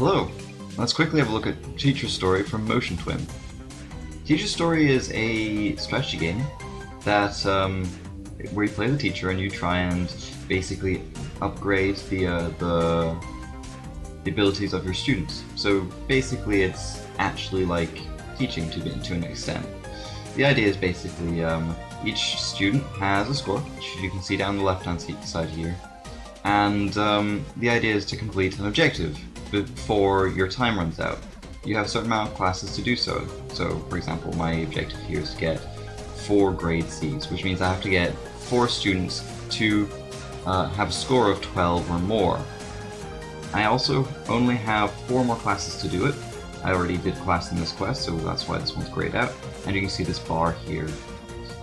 Hello! Let's quickly have a look at Teacher Story from Motion Twin. Teacher Story is a strategy game that where you play the teacher and you try and basically upgrade the abilities of your students. So basically it's actually like teaching to an extent. The idea is basically each student has a score, which you can see down the left hand side here, and the idea is to complete an objective before your time runs out. You have a certain amount of classes to do so. So for example, my objective here is to get 4 grade Cs, which means I have to get 4 students to have a score of 12 or more. I also only have 4 more classes to do it. I already did class in this quest, so that's why this one's grayed out, and you can see this bar here.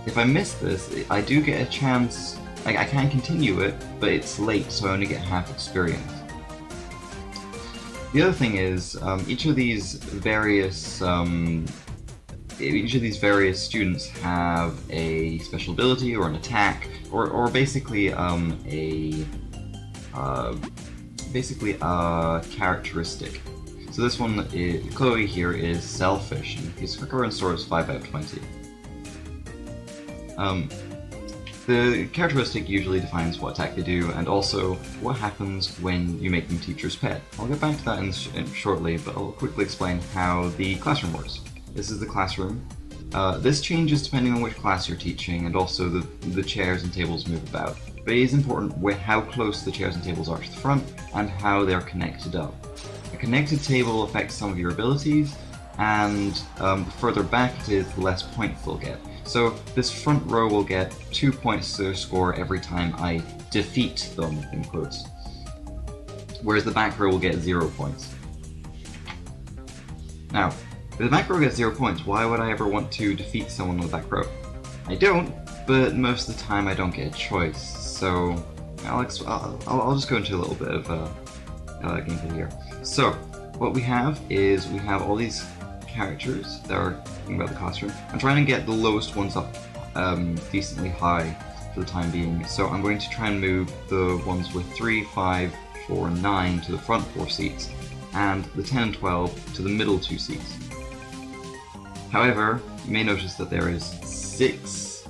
If I miss this, I do get a chance, I can continue it, but it's late, so I only get half experience. The other thing is, each of these various students have a special ability or an attack, or basically a characteristic. So this one, Chloe here, is selfish, and her current score is 5 out of 20. The characteristic usually defines what attack they do, and also what happens when you make them teacher's pet. I'll get back to that shortly, but I'll quickly explain how the classroom works. This is the classroom. This changes depending on which class you're teaching, and also the chairs and tables move about. But it is important how close the chairs and tables are to the front, and how they're connected up. A connected table affects some of your abilities, and the further back it is, the less points they'll get. So this front row will get 2 points to their score every time I defeat them, in quotes. Whereas the back row will get 0 points. Now, if the back row gets 0 points, why would I ever want to defeat someone on the back row? I don't, but most of the time I don't get a choice. So I'll just go into a little bit of gameplay here. So what we have is all these characters that are thinking about the classroom. I'm trying to get the lowest ones up decently high for the time being. So I'm going to try and move the ones with 3, 5, 4, and 9 to the front 4 seats, and the 10 and 12 to the middle 2 seats. However, you may notice that there is 6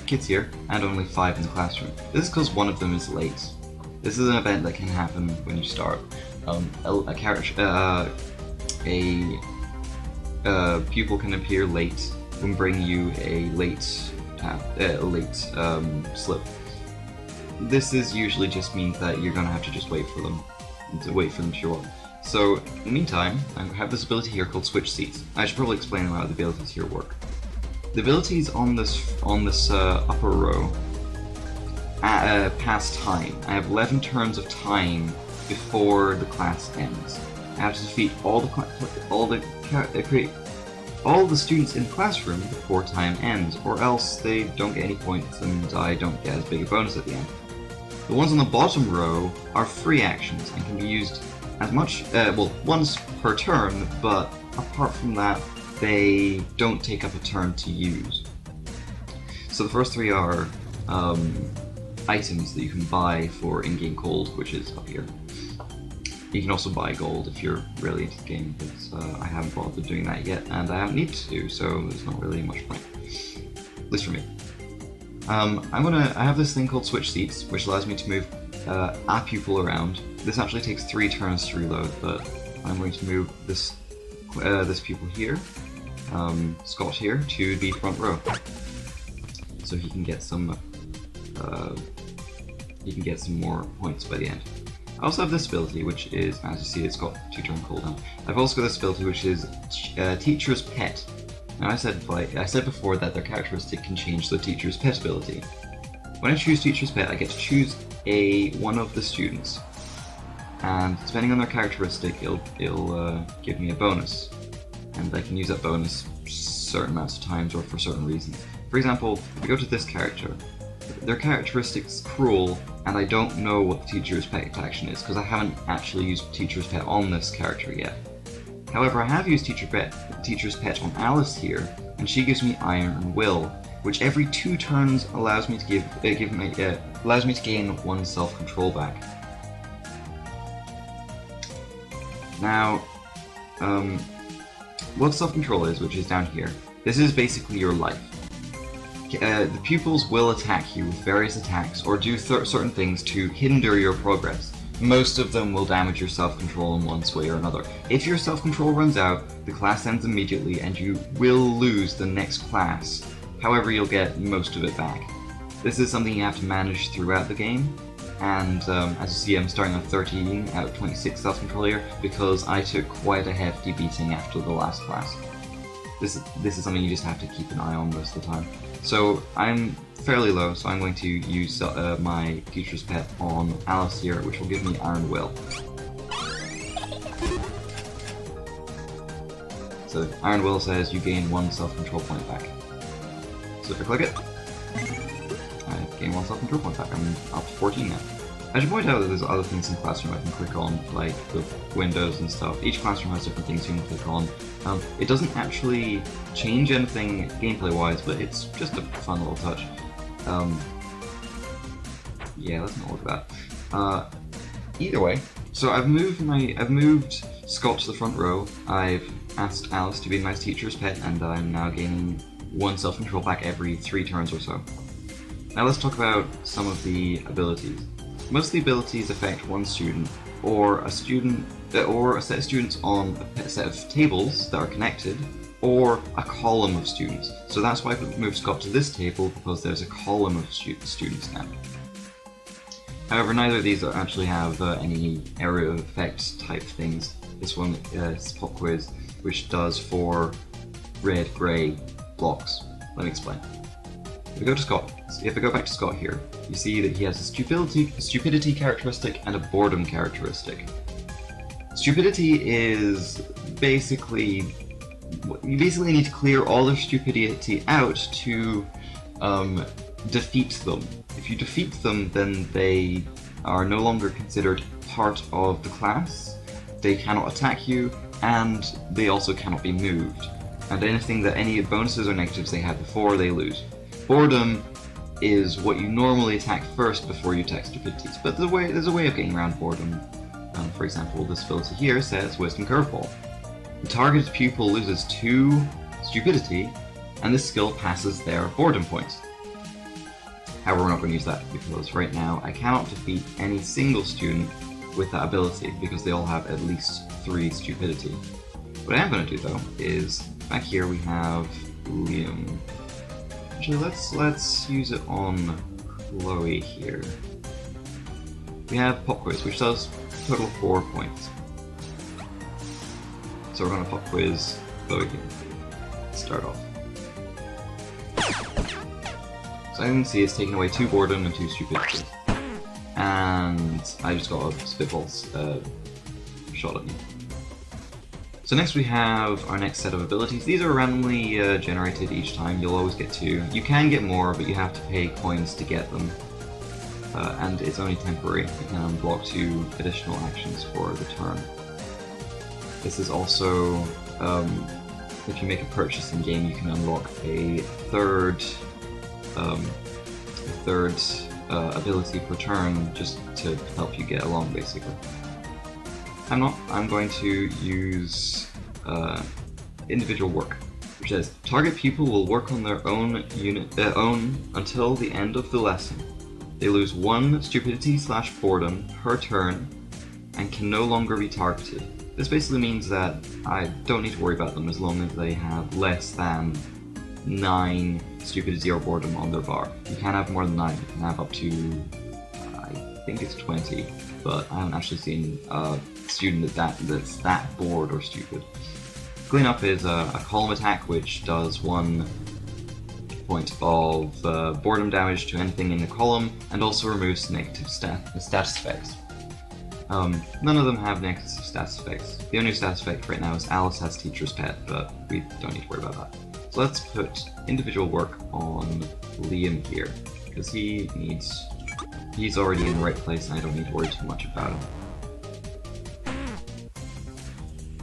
kids here, and only 5 in the classroom. This is because one of them is late. This is an event that can happen when you start. A pupil can appear late and bring you a late slip. This usually just means that you're gonna have to just wait for them to show up. So in the meantime, I have this ability here called Switch Seats. I should probably explain how the abilities here work. The abilities on this upper row pass time. I have 11 turns of time before the class ends. I have to defeat all the students in the classroom before time ends, or else they don't get any points and I don't get as big a bonus at the end. The ones on the bottom row are free actions and can be used as much, once per turn, but apart from that, they don't take up a turn to use. So the first 3 are items that you can buy for in-game gold, which is up here. You can also buy gold if you're really into the game, but I haven't bothered doing that yet, and I haven't needed to, so there's not really much point. At least for me. I have this thing called Switch Seats, which allows me to move a pupil around. This actually takes 3 turns to reload, but I'm going to move this pupil here, Scott here, to the front row, so he can get some more points by the end. I also have this ability, which is, as you see, it's got 2 turn cooldown. I've also got this ability, which is Teacher's Pet. Now I said before that their characteristic can change the Teacher's Pet ability. When I choose Teacher's Pet, I get to choose one of the students, and depending on their characteristic, it'll give me a bonus, and I can use that bonus certain amounts of times or for certain reasons. For example, if we go to this character, their characteristic's cruel, and I don't know what the Teacher's Pet action is, because I haven't actually used Teacher's Pet on this character yet. However, I have used Teacher's Pet on Alice here, and she gives me Iron Will, which every 2 turns allows me to gain 1 self-control back. Now, what self-control is, which is down here, this is basically your life. The pupils will attack you with various attacks or do certain things to hinder your progress. Most of them will damage your self-control in one way or another. If your self-control runs out, the class ends immediately and you will lose the next class. However, you'll get most of it back. This is something you have to manage throughout the game, and as you see, I'm starting on 13 out of 26 self-control here because I took quite a hefty beating after the last class. This is something you just have to keep an eye on most of the time. So I'm fairly low, so I'm going to use my teacher's pet on Alice here, which will give me Iron Will. So Iron Will says you gain 1 self-control point back. So if I click it, I gain 1 self-control point back. I'm up to 14 now. I should point out that there's other things in the classroom I can click on, like the windows and stuff. Each classroom has different things you can click on. It doesn't actually change anything gameplay-wise, but it's just a fun little touch. Yeah, let's not look at that. Either way, so I've moved Scott to the front row. I've asked Alice to be my teacher's pet, and I'm now gaining 1 self-control back every 3 turns or so. Now let's talk about some of the abilities. Most of the abilities affect one student, or a set of students on a set of tables that are connected, or a column of students. So that's why I've moved Scott to this table, because there's a column of students now. However, neither of these actually have any area of effect type things. This one is Pop Quiz, which does for red, grey blocks. Let me explain. If I go back to Scott here, you see that he has a stupidity characteristic and a boredom characteristic. Stupidity is basically, you basically need to clear all their stupidity out to defeat them. If you defeat them, then they are no longer considered part of the class, they cannot attack you, and they also cannot be moved. And any bonuses or negatives they had before, they lose. Boredom is what you normally attack first before you attack stupidities, but there's a way of getting around boredom. For example, this ability here says Wisdom Curveball. The targeted pupil loses 2 stupidity, and this skill passes their boredom points. However, we're not going to use that, because right now I cannot defeat any single student with that ability, because they all have at least 3 stupidity. What I am going to do, though, is, back here we have Liam. Actually, let's use it on Chloe here. We have Pop Quiz, which does a total of 4 points. So we're going to Pop Quiz Chloe here. Let's start off. So I can see it's taken away 2 boredom and 2 stupidity. And I just got a spitball shot at me. So next we have our next set of abilities. These are randomly generated each time. You'll always get 2. You can get more, but you have to pay coins to get them. And it's only temporary. You can unblock 2 additional actions for the turn. This is also, if you make a purchase in game, you can unlock a third ability per turn, just to help you get along, basically. I'm going to use individual work, which says target pupil will work on their own until the end of the lesson. They lose 1 stupidity/boredom per turn and can no longer be targeted. This basically means that I don't need to worry about them as long as they have less than 9 stupidity or boredom on their bar. You can't have more than 9. You can have up to, I think it's 20, but I haven't actually seen a student that's that bored or stupid. Clean Up is a column attack which does 1 point of boredom damage to anything in the column, and also removes negative status effects. None of them have negative status effects. The only status effect right now is Alice has Teacher's Pet, but we don't need to worry about that. So let's put individual work on Liam here, because he's already in the right place and I don't need to worry too much about him.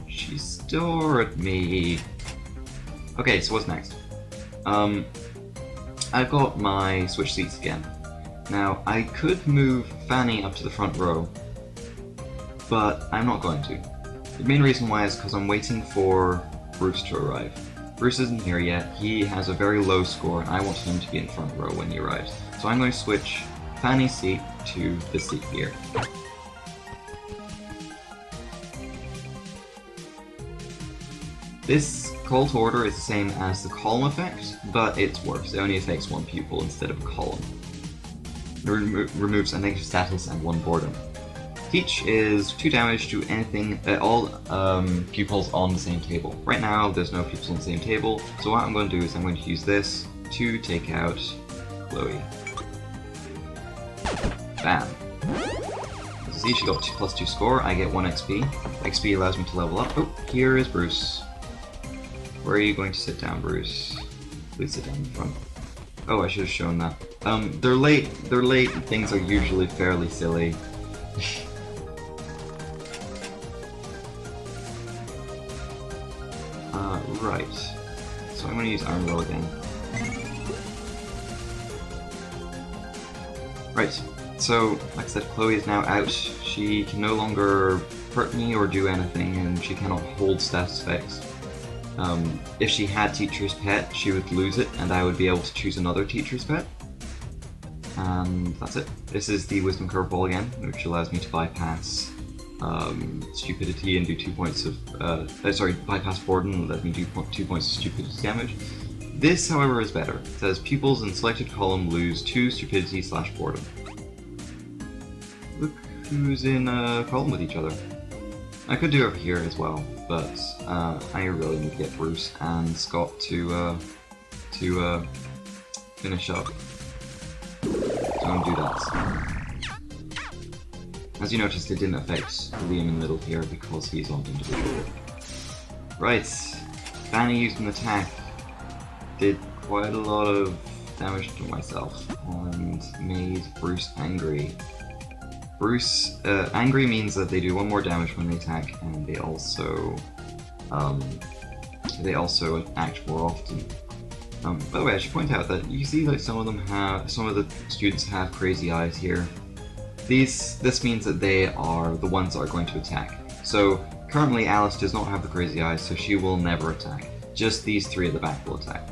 She stored me. Okay, so what's next? I've got my switch seats again. Now, I could move Fanny up to the front row, but I'm not going to. The main reason why is because I'm waiting for Bruce to arrive. Bruce isn't here yet, he has a very low score and I want him to be in front row when he arrives. So I'm going to switch Fanny's seat to this seat here. This call to order is the same as the column effect, but it's worse. It only affects one pupil instead of a column. It removes a negative status and 1 boredom. Teach is 2 damage to anything, all pupils on the same table. Right now, there's no pupils on the same table, so what I'm going to do is I'm going to use this to take out Chloe. Bam. As you see, she got +2 score, I get 1 XP. XP allows me to level up. Oh, here is Bruce. Where are you going to sit down, Bruce? Please sit down in front. Oh, I should have shown that. They're late things are usually fairly silly. Right. So I'm going to use Iron Will again. Right. So, like I said, Chloe is now out. She can no longer hurt me or do anything, and she cannot hold status effects. If she had Teacher's Pet, she would lose it, and I would be able to choose another Teacher's Pet. And that's it. This is the Wisdom Curveball again, which allows me to bypass stupidity and do 2 points of, bypass boredom and let me do 2 points of stupidity damage. This, however, is better. It says pupils in selected column lose 2 stupidity/boredom. Look who's in a column with each other. I could do it over here as well, but I really need to get Bruce and Scott to finish up. So I'm gonna do that. As you noticed, it didn't affect Liam in the middle here because he's on individual. Right, Fanny used an attack, did quite a lot of damage to myself, and made Bruce angry. Bruce, angry means that they do 1 more damage when they attack, and they also act more often. By the way, I should point out that you see like some of the students have crazy eyes here. This means that they are the ones that are going to attack. So currently Alice does not have the crazy eyes, so she will never attack. Just these 3 at the back will attack.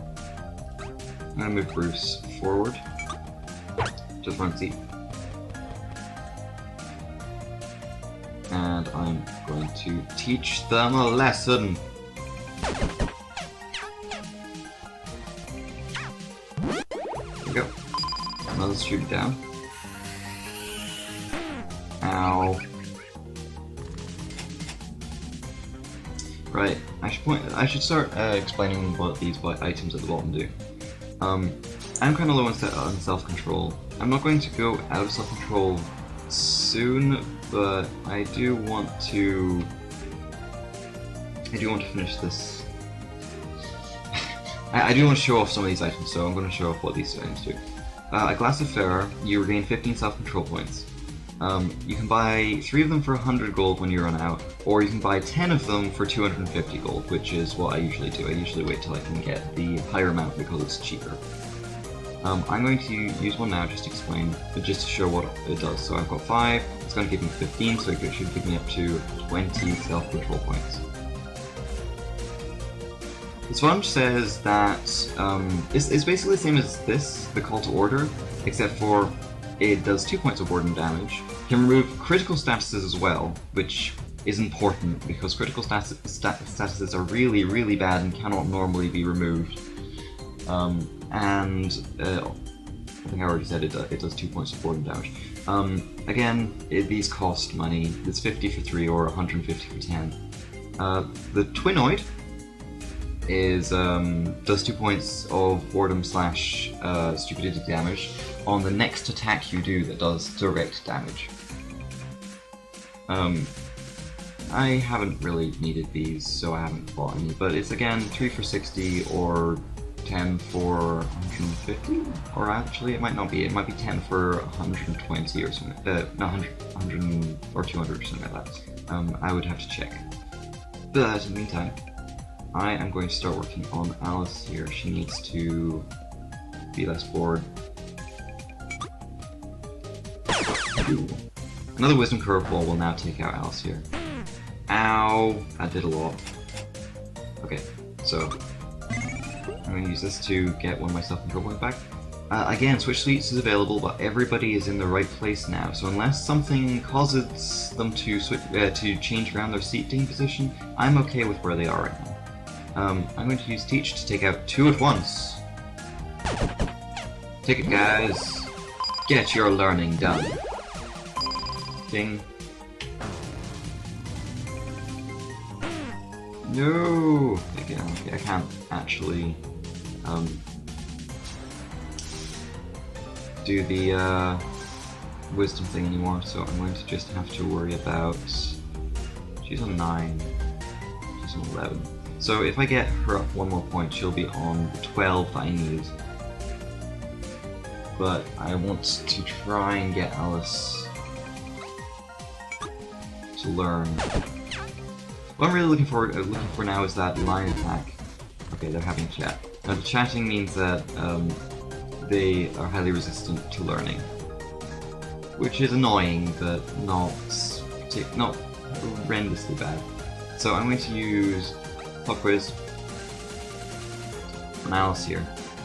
I'm gonna move Bruce forward. Just front seat. And I'm going to teach them a lesson. There we go. Another student down. Ow. Right, I should start explaining what these items at the bottom do. I'm kind of low on self-control. I'm not going to go out of self-control soon, but I do want to finish this. I do want to show off some of these items, so I'm going to show off what these items do. A glass of Fare, you regain 15 self-control points. You can buy 3 of them for 100 gold when you run out, or you can buy 10 of them for 250 gold, which is what I usually do. I usually wait till I can get the higher amount because it's cheaper. I'm going to use one now just to explain, just to show what it does. So I've got 5, it's going to give me 15, so it should give me up to 20 self-control points. The sponge says that it's basically the same as this, the call to order, except for it does 2 points of boredom damage. It can remove critical statuses as well, which is important because critical statuses are really, really bad and cannot normally be removed. I think I already said it does 2 points of boredom damage. Again, these cost money. It's 50 for 3 or 150 for 10. The Twinoid does 2 points of boredom / stupidity damage on the next attack you do that does direct damage. I haven't really needed these, so I haven't bought any, but it's again 3 for 60 or 10 for 150, or actually it might not be, it might be 10 for 120 or something, no, 100 or 200 or something like that. I would have to check. But in the meantime, I am going to start working on Alice here. She needs to be less bored. Another Wisdom Curveball will now take out Alice here. Ow! That did a lot. Okay, so I'm going to use this to get one of my self-control points back. Again, switch seats is available, but everybody is in the right place now. So unless something causes them to switch, to change around their seating position, I'm okay with where they are right now. I'm going to use Teach to take out 2 at once. Take it, guys. Get your learning done. Ding. No! Again, okay, I can't actually do the wisdom thing anymore, so I'm going to just have to worry about... She's on 9. She's on 11. So if I get her up 1 more point, she'll be on 12 that I need. But I want to try and get Alice to learn. What I'm really looking for now is that line attack. Okay, they're having chat. Now the chatting means that they are highly resistant to learning, which is annoying, but not horrendously bad. So I'm going to use Pop Quiz on Alice here.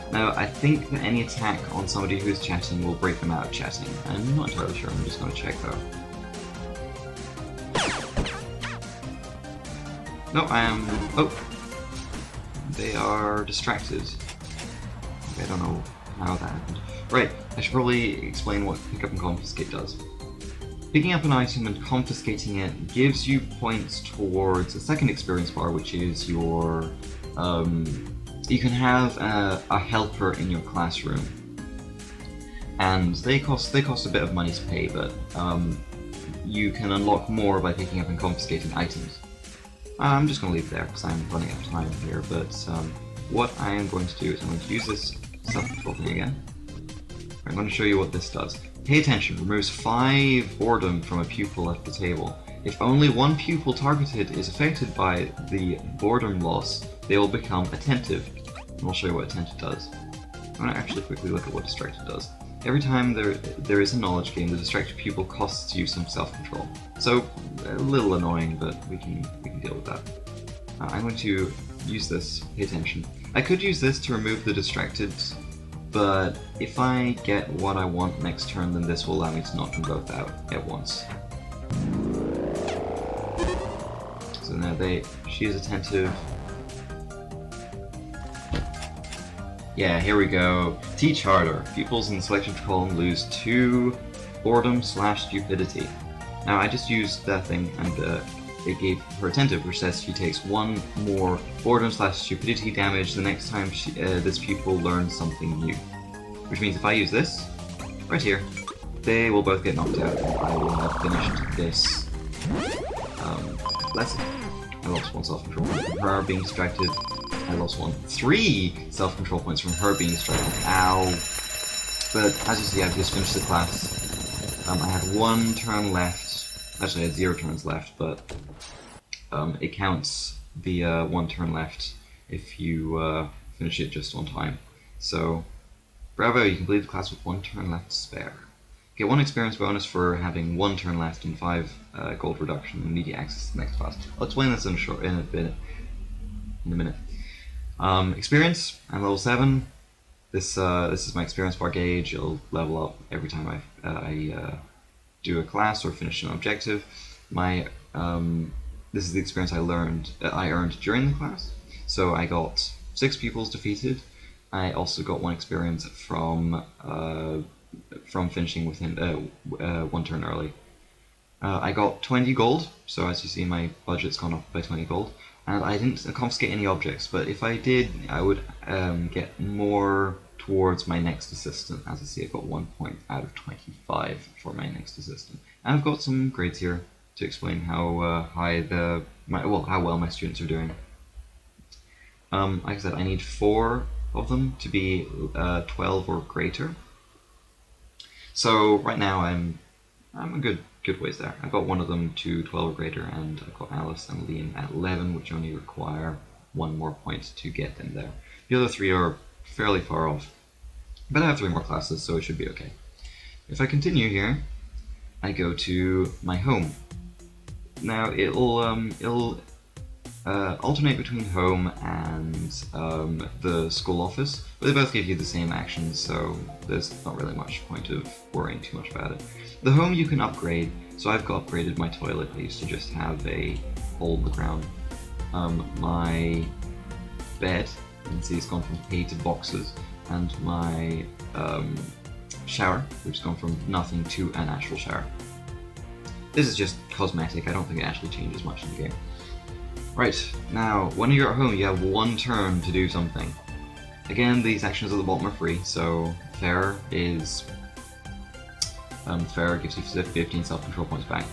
Now, I think that any attack on somebody who's chatting will break them out of chatting. I'm not entirely sure, I'm just going to check though. No, I am... Oh! They are distracted. Okay, I don't know how that happened. Right, I should probably explain what Pick Up and Confiscate does. Picking up an item and confiscating it gives you points towards a second experience bar, which is your... you can have a helper in your classroom, and they cost a bit of money to pay, but you can unlock more by picking up and confiscating items. I'm just going to leave it there because I'm running out of time here, but what I am going to do is I'm going to use this self-control thing again. I'm going to show you what this does. Pay attention, removes 5 boredom from a pupil at the table. If only one pupil targeted is affected by the boredom loss, they will become attentive. And I'll show you what attentive does. I'm going to actually quickly look at what distracted does. Every time there is a knowledge game, the distracted pupil costs you some self-control. So, a little annoying, but we can deal with that. I'm going to use this, pay attention. I could use this to remove the distracted, but if I get what I want next turn, then this will allow me to knock them both out at once. So now she is attentive. Yeah, here we go. Teach harder. Pupils in the selected column lose 2 boredom/stupidity. Now I just used that thing and it gave her attentive, which says she takes 1 more boredom/stupidity damage the next time this pupil learns something new. Which means if I use this, right here, they will both get knocked out and I will have finished this lesson. I lost 1 self-control point from her being distracted. I lost 3 self-control points from her being distracted. Ow! But as you see, I've just finished the class. I had 1 turn left. Actually, I had 0 turns left, but it counts the 1 turn left if you finish it just on time. So, bravo, you complete the class with 1 turn left to spare. Get 1 experience bonus for having 1 turn left and 5 gold reduction and immediate access to the next class. I'll explain this in a minute. Experience, I'm level 7. This is my experience bar gauge. It'll level up every time I do a class or finish an objective. This is the experience I earned during the class. So I got 6 pupils defeated. I also got 1 experience from finishing within 1 turn early. I got 20 gold, so as you see my budget's gone up by 20 gold. And I didn't confiscate any objects, but if I did, I would get more towards my next assistant. As I see, I got 1 point out of 25 for my next assistant. And I've got some grades here to explain how how well my students are doing. Like I said, I need 4 of them to be 12 or greater. So right now I'm a good ways there. I've got 1 of them to 12 or greater, and I've got Alice and Liam at 11, which only require 1 more point to get them there. The other 3 are fairly far off, but I have 3 more classes, so it should be okay. If I continue here, I go to my home. Now it'll alternate between home and the school office, but they both give you the same actions, so there's not really much point of worrying too much about it. The home you can upgrade, so I've upgraded my toilet. I used to just have a hole in the ground. My bed, you can see it's gone from hay to boxes, and my shower, which has gone from nothing to an actual shower. This is just cosmetic, I don't think it actually changes much in the game. Right, now, when you're at home, you have one turn to do something. Again, these actions at the bottom are free, so Fair gives you 15 self-control points back.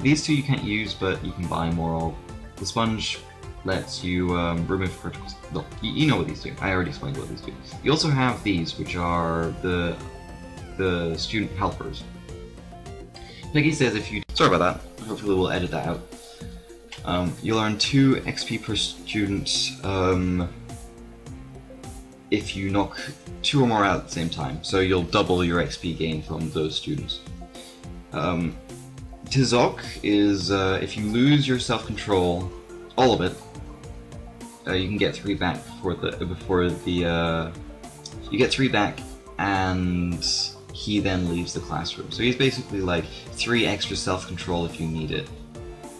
These two you can't use, but you can buy more of. The sponge lets you remove criticals. No, you know what these do. I already explained what these do. You also have these, which are the student helpers. Peggy says if you... Sorry about that. Hopefully we'll edit that out. You'll earn 2 XP per student if you knock 2 or more out at the same time, so you'll double your XP gain from those students. Tizok is if you lose your self-control, all of it, you can get 3 back you get 3 back, and he then leaves the classroom. So he's basically like 3 extra self-control if you need it.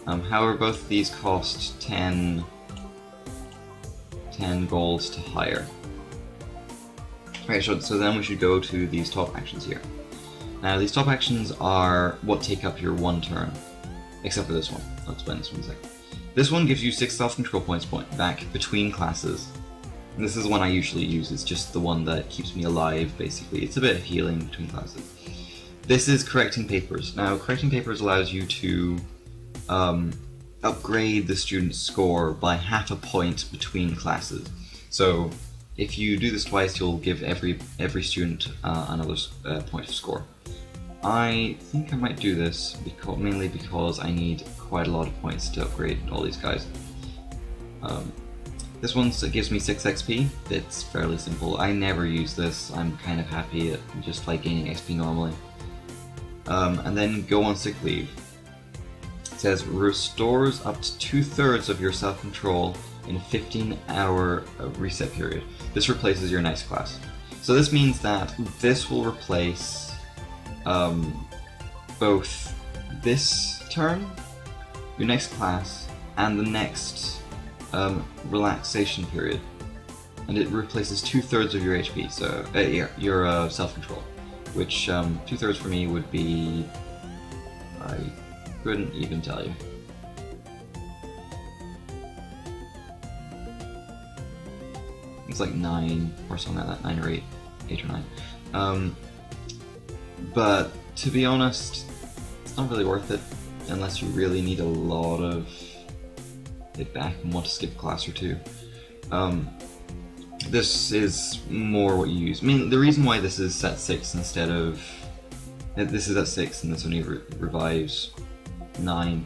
However, both of these cost 10 gold to hire. Right, so then we should go to these top actions here. Now, these top actions are what take up your 1 turn, except for this one. I'll explain this one in a second. This one gives you 6 self-control points back between classes. And this is the one I usually use, it's just the one that keeps me alive, basically. It's a bit of healing between classes. This is correcting papers. Now, correcting papers allows you to upgrade the student's score by half a point between classes. So if you do this twice, you'll give every student another point of score. I think I might do this mainly because I need quite a lot of points to upgrade all these guys. This one gives me 6 XP. It's fairly simple. I never use this. I'm kind of happy at just like gaining XP normally. And then go on sick leave. It says restores up to 2/3 of your self-control in a 15-hour reset period. This replaces your next class. So this means that this will replace both this turn, your next class, and the next relaxation period. And it replaces 2/3 of your HP, so your self-control, which 2/3 for me would be... I couldn't even tell you. It's like 9 or something like that, 9 or 8 or 9. But to be honest, it's not really worth it unless you really need a lot of it back and want to skip a class or 2. This is more what you use. I mean, the reason why this is at 6 instead of... This is at 6 and this only revives 9.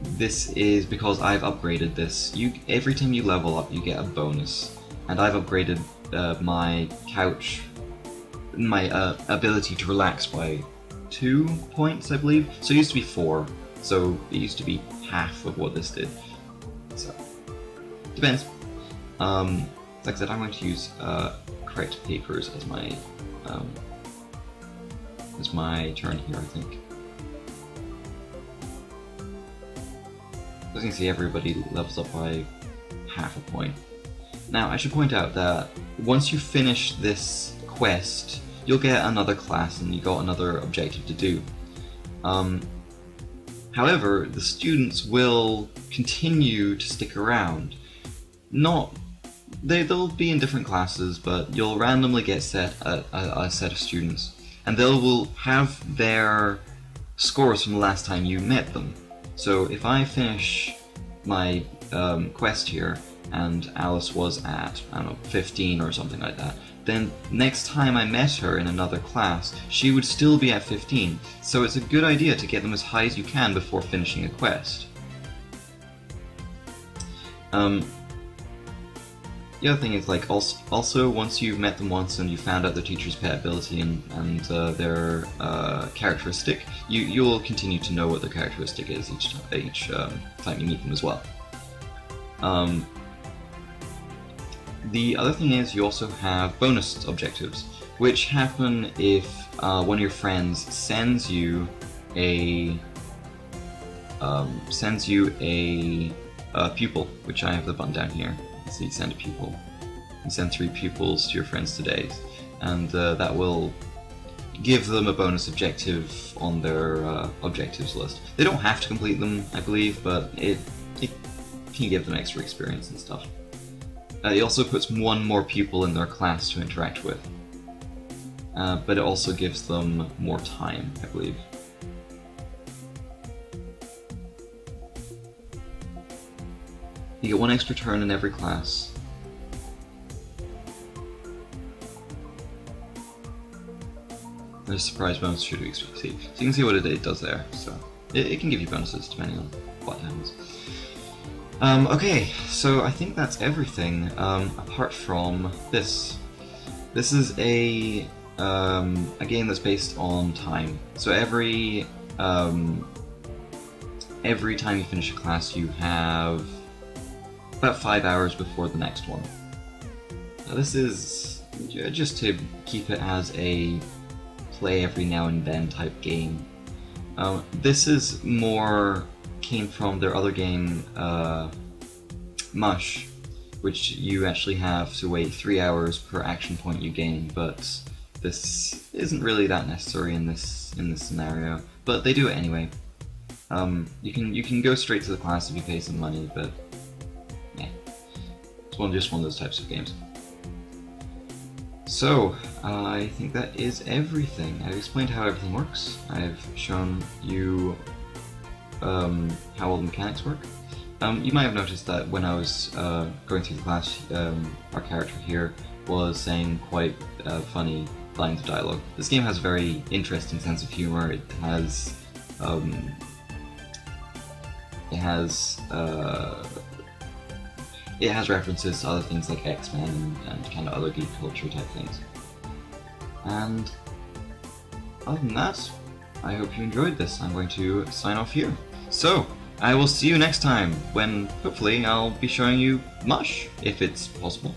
This is because I've upgraded this. Every time you level up, you get a bonus. And I've upgraded my couch, my ability to relax by 2 points, I believe. So it used to be 4, so it used to be half of what this did. So, depends. Like I said, I'm going to use correct papers as my turn here, I think. As you can see, everybody levels up by half a point. Now, I should point out that once you finish this quest, you'll get another class and you got another objective to do. However, the students will continue to stick around. They'll be in different classes, but you'll randomly get a set of students, and they will have their scores from the last time you met them. So if I finish my quest here, and Alice was at, I don't know, 15 or something like that, then next time I met her in another class, she would still be at 15. So it's a good idea to get them as high as you can before finishing a quest. The other thing is, like, also once you've met them once and you found out their teacher's pet ability and their characteristic, you'll continue to know what their characteristic is each time you meet them as well. The other thing is you also have bonus objectives, which happen if one of your friends sends you a pupil, which I have the button down here. So you send a pupil. You send 3 pupils to your friends today, and that will give them a bonus objective on their objectives list. They don't have to complete them, I believe, but it can give them extra experience and stuff. It also puts 1 more pupil in their class to interact with, but it also gives them more time, I believe. You get 1 extra turn in every class. There's a surprise bonus should we see. So you can see what it does there. So it can give you bonuses depending on what happens. Okay, so I think that's everything apart from this. This is a game that's based on time. So every time you finish a class, you have about 5 hours before the next one. Now this is just to keep it as a play every now and then type game. This is came from their other game, Mush, which you actually have to wait 3 hours per action point you gain, but this isn't really that necessary in this scenario. But they do it anyway. You can go straight to the class if you pay some money, but yeah, it's just one of those types of games. So, I think that is everything. I've explained how everything works. I've shown you how all the mechanics work. You might have noticed that when I was going through the class, our character here was saying quite funny lines of dialogue. This game has a very interesting sense of humor. It has references to other things like X-Men and kind of other geek culture type things. And other than that, I hope you enjoyed this. I'm going to sign off here. So, I will see you next time, when hopefully I'll be showing you Mush, if it's possible.